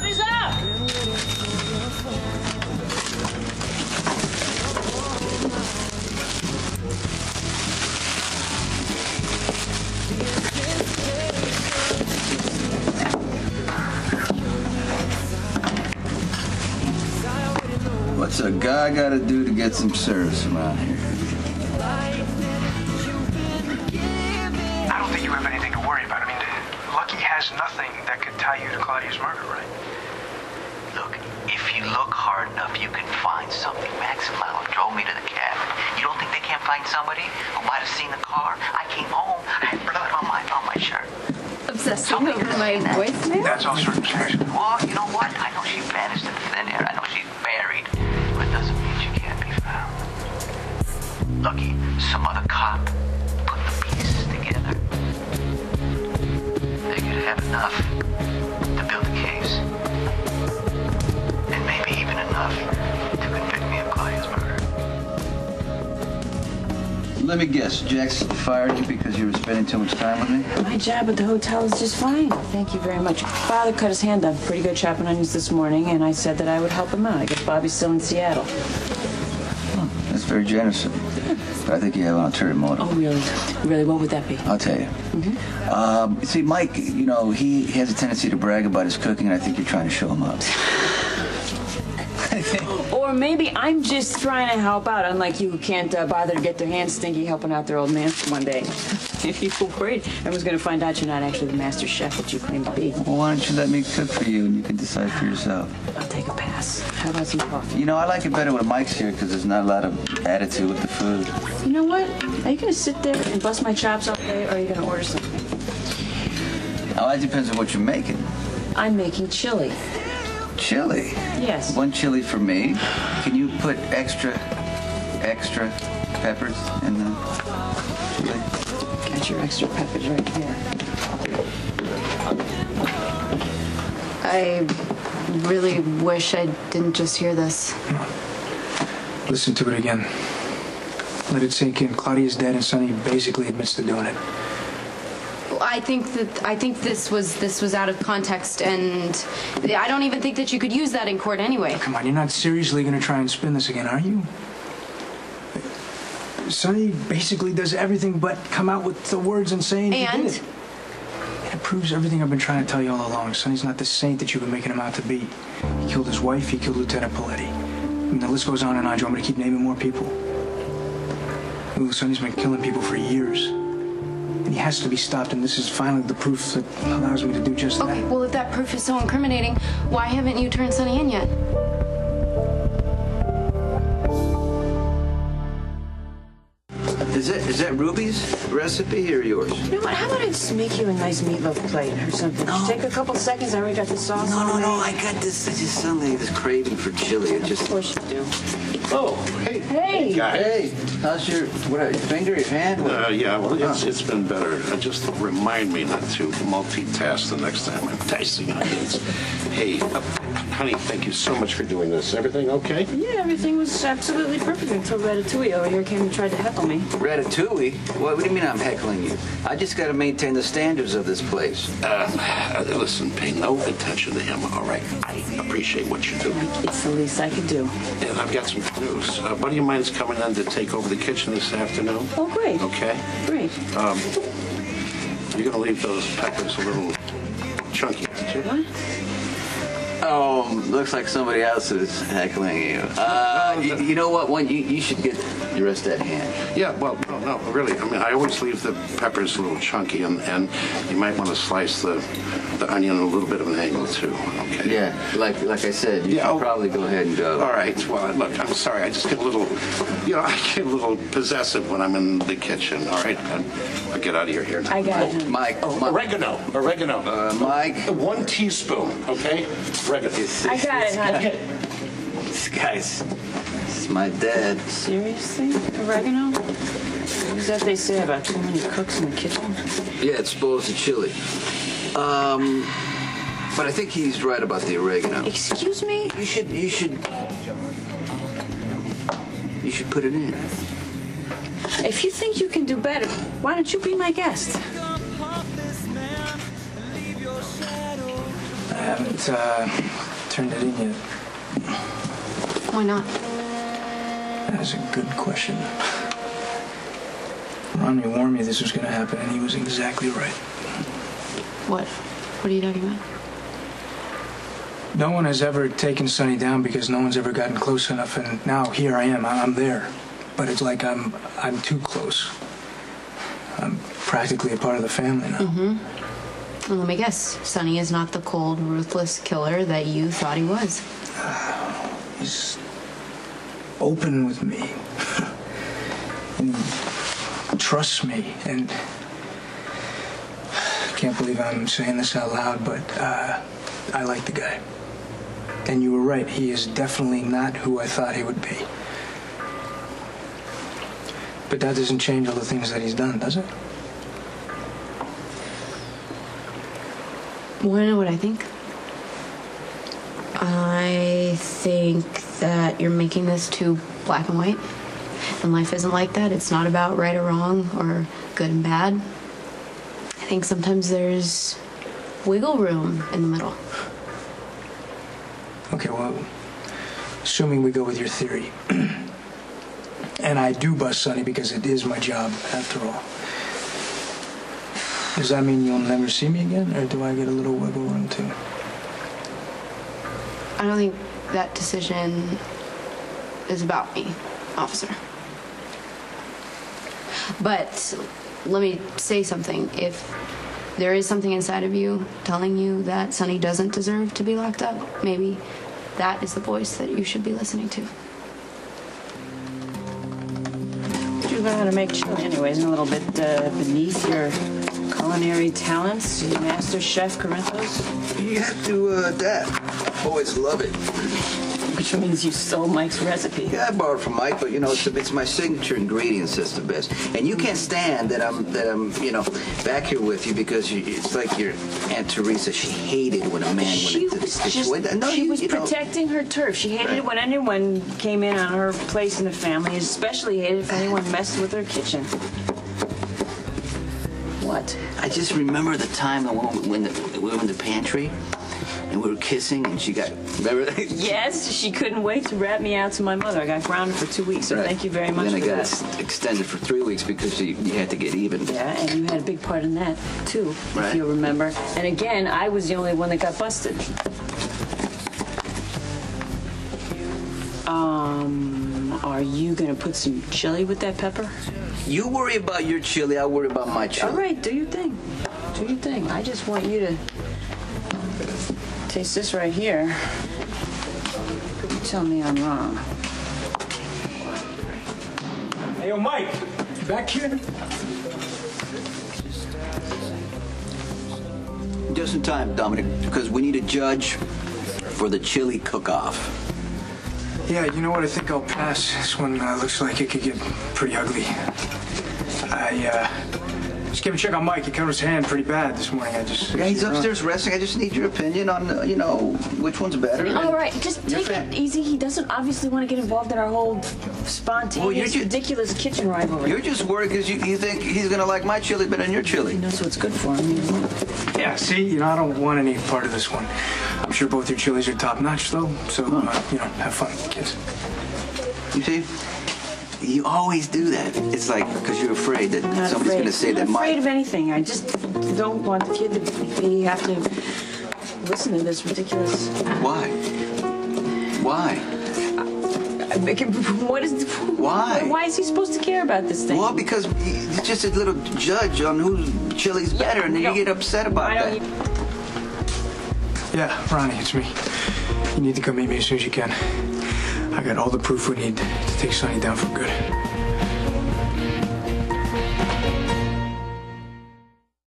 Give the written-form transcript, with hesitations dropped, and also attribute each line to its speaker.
Speaker 1: What is up?
Speaker 2: What's a guy got to do to get some service around here?
Speaker 3: I don't think you have anything to worry about. I mean, Lucky has nothing that could tie you to Claudia's murder, right?
Speaker 4: Look, if you look hard enough, you can find something. Max and Lalo drove me to the cabin. You don't think they can't find somebody who might have seen the car? I came home, I had blood on my shirt.
Speaker 5: Obsessed with my voicemail?
Speaker 3: That's all circumstantial.
Speaker 4: Well, you know what? I know she vanished into thin air. I know she's buried. But it doesn't mean she can't be found. Lucky, some other cop put the pieces together. They could have enough to build a case. And maybe even enough to convict me of Claudia's murder.
Speaker 2: Let me guess, Jackson fired you because you were spending too much time with me?
Speaker 1: My job at the hotel is just fine. Thank you very much. Father cut his hand off pretty good chopping onions this morning, and I said that I would help him out. I guess Bobby's still in Seattle.
Speaker 2: Oh, that's very generous of you. But I think you have an ulterior motive.
Speaker 1: Oh, really? Really? What would that be?
Speaker 2: I'll tell you. See, Mike, you know, he has a tendency to brag about his cooking, and I think you're trying to show him up.
Speaker 1: Or maybe I'm just trying to help out, unlike you who can't bother to get their hands stinky helping out their old man for one day. If you were worried I was going to find out you're not actually the master chef that you claim to be.
Speaker 2: Well, why don't you let me cook for you, and you can decide for yourself?
Speaker 1: I'll take a pass. How about some coffee?
Speaker 2: You know, I like it better when Mike's here because there's not a lot of attitude with the food.
Speaker 1: You know what? Are you going to sit there and bust my chops all day, or are you going to order something?
Speaker 2: Now, that depends on what you're making.
Speaker 1: I'm making chili.
Speaker 2: Chili?
Speaker 1: Yes.
Speaker 2: One chili for me. Can you put extra peppers in the chili?
Speaker 1: Got your extra peppers right here.
Speaker 5: I really wish I didn't just hear this.
Speaker 3: Listen to it again. Let it sink in. Claudia's dead, and Sonny basically admits to doing it.
Speaker 5: I think this was out of context, and I don't even think that you could use that in court anyway.
Speaker 3: Come on, you're not seriously going to try and spin this again, are you? Sonny basically does everything but come out with the words and saying he did it. And it proves everything I've been trying to tell you all along. Sonny's not the saint that you've been making him out to be. He killed his wife, he killed Lieutenant Paletti. I mean, the list goes on and on. Do you want me to keep naming more people? Lulu, Sonny's been killing people for years. And he has to be stopped, and this is finally the proof that allows me to do just that.
Speaker 5: Okay, well, if that proof is so incriminating, why haven't you turned Sonny in yet?
Speaker 2: Is that Ruby's recipe or yours?
Speaker 1: You know what? How about I just make you a nice meatloaf plate or something?
Speaker 2: No.
Speaker 1: Take a couple seconds. I already got the sauce on
Speaker 2: No,
Speaker 1: it.
Speaker 2: I got this. I just suddenly this craving for chili. It just.
Speaker 1: Of course you do.
Speaker 6: Oh, hey.
Speaker 1: Hey.
Speaker 6: Guys.
Speaker 2: Hey, how's your finger, your hand?
Speaker 6: Yeah, well, it's been better. Just remind me not to multitask the next time I'm dicing onions. Hey, honey, thank you so much for doing this. Everything okay?
Speaker 1: Yeah, everything was absolutely perfect until Ratatouille over here came and tried to heckle me.
Speaker 2: Ratatouille? What do you mean I'm heckling you? I just got to maintain the standards of this place.
Speaker 6: Listen, pay no attention to him, all right? I appreciate what you're doing.
Speaker 1: It's the least I could do.
Speaker 6: And I've got some news. A buddy of mine's coming in to take over the kitchen this afternoon.
Speaker 1: Oh, great.
Speaker 6: Okay?
Speaker 1: Great.
Speaker 6: You're going to leave those peppers a little chunky, aren't you?
Speaker 1: What?
Speaker 2: Oh, looks like somebody else is heckling you. You know what? You should get the rest of that hand.
Speaker 6: Yeah, well, no, really. I mean, I always leave the peppers a little chunky, and you might want to slice the onion a little bit of an angle, too, okay?
Speaker 2: Yeah, like I said, you should probably go ahead and go.
Speaker 6: All right, well, look, I'm sorry. I just get a little, I get a little possessive when I'm in the kitchen, all right? I'll get out of your hair now.
Speaker 1: I got it.
Speaker 2: Mike.
Speaker 6: Oregano.
Speaker 2: Mike.
Speaker 6: 1 teaspoon, okay? Oregano.
Speaker 1: I got it, honey.
Speaker 2: This guy's... This is my dad.
Speaker 1: Seriously? Oregano? What is that they say about too many cooks in the kitchen?
Speaker 2: Yeah, it spoils the chili. But I think he's right about the oregano.
Speaker 1: Excuse me?
Speaker 2: You should put it in.
Speaker 1: If you think you can do better, why don't you be my guest?
Speaker 3: haven't turned it in yet.
Speaker 5: Why not?
Speaker 3: That is a good question. Ronnie warned me this was going to happen, and he was exactly right.
Speaker 5: What? What are you talking about?
Speaker 3: No one has ever taken Sonny down because no one's ever gotten close enough, and now here I am. I'm there. But it's like I'm too close. I'm practically a part of the family now.
Speaker 5: Mm-hmm. Well, let me guess. Sonny is not the cold, ruthless killer that you thought he was.
Speaker 3: He's open with me. And he trusts me. And I can't believe I'm saying this out loud, but I like the guy. And you were right. He is definitely not who I thought he would be. But that doesn't change all the things that he's done, does it?
Speaker 5: Want to know what I think? I think that you're making this too black and white. And life isn't like that. It's not about right or wrong or good and bad. I think sometimes there's wiggle room in the middle.
Speaker 3: Okay, well, assuming we go with your theory, and I do bust Sonny because it is my job, after all, does that mean you'll never see me again, or do I get a little wiggle room too?
Speaker 5: I don't think that decision is about me, officer. But let me say something. If there is something inside of you telling you that Sonny doesn't deserve to be locked up, maybe that is the voice that you should be listening to.
Speaker 1: Did you learn how to make chili anyways? And a little bit beneath your culinary talents, Master Chef Corinthos?
Speaker 2: You have to adapt. Always love it.
Speaker 1: Which means you stole Mike's recipe.
Speaker 2: Yeah, I borrowed from Mike, but it's my signature ingredients that's the best. And you can't stand that I'm back here with you because it's like your Aunt Teresa. She hated when a man
Speaker 1: She was protecting her turf. She hated it when anyone came in on her place in the family. Especially hated if anyone messed with her kitchen. What?
Speaker 2: I just remember the time when we were in the pantry. And we were kissing, and she got... Remember that?
Speaker 1: Yes, she couldn't wait to rat me out to my mother. I got grounded for 2 weeks, so thank you very much for that.
Speaker 2: Then I got extended for 3 weeks because you had to get even.
Speaker 1: Yeah, and you had a big part in that, too, if you'll remember. And again, I was the only one that got busted. Are you going to put some chili with that pepper?
Speaker 2: You worry about your chili, I'll worry about my chili.
Speaker 1: All right, do your thing. Do your thing. I just want you to... taste this right here. You tell me I'm wrong.
Speaker 3: Hey, yo, Mike, you back here?
Speaker 2: Just in time, Dominic, because we need a judge for the chili cook-off.
Speaker 3: Yeah, you know what? I think I'll pass. This one looks like it could get pretty ugly. Just came to check on Mike. He cut his hand pretty bad this morning.
Speaker 2: Yeah, he's upstairs resting. I just need your opinion on, which one's better.
Speaker 1: All right, just take it easy. He doesn't obviously want to get involved in our whole spontaneous, ridiculous kitchen rivalry.
Speaker 2: You're just worried because you think he's going to like my chili better than your chili.
Speaker 1: He knows what's good for him.
Speaker 3: Yeah, see, I don't want any part of this one. I'm sure both your chilies are top-notch, though. So, have fun, kids.
Speaker 2: You see? You always do that. It's like because you're afraid that somebody's going to say that.
Speaker 1: I'm not afraid of anything. I just don't want the kid to have to listen to this ridiculous.
Speaker 2: Why? Why?
Speaker 1: What is?
Speaker 2: Why?
Speaker 1: Why is he supposed to care about this thing?
Speaker 2: Well, because he's just a little judge on whose chili's better, and then you get upset about that.
Speaker 3: Yeah, Ronnie, it's me. You need to come meet me as soon as you can. I got all the proof we need to take Sonny down for good.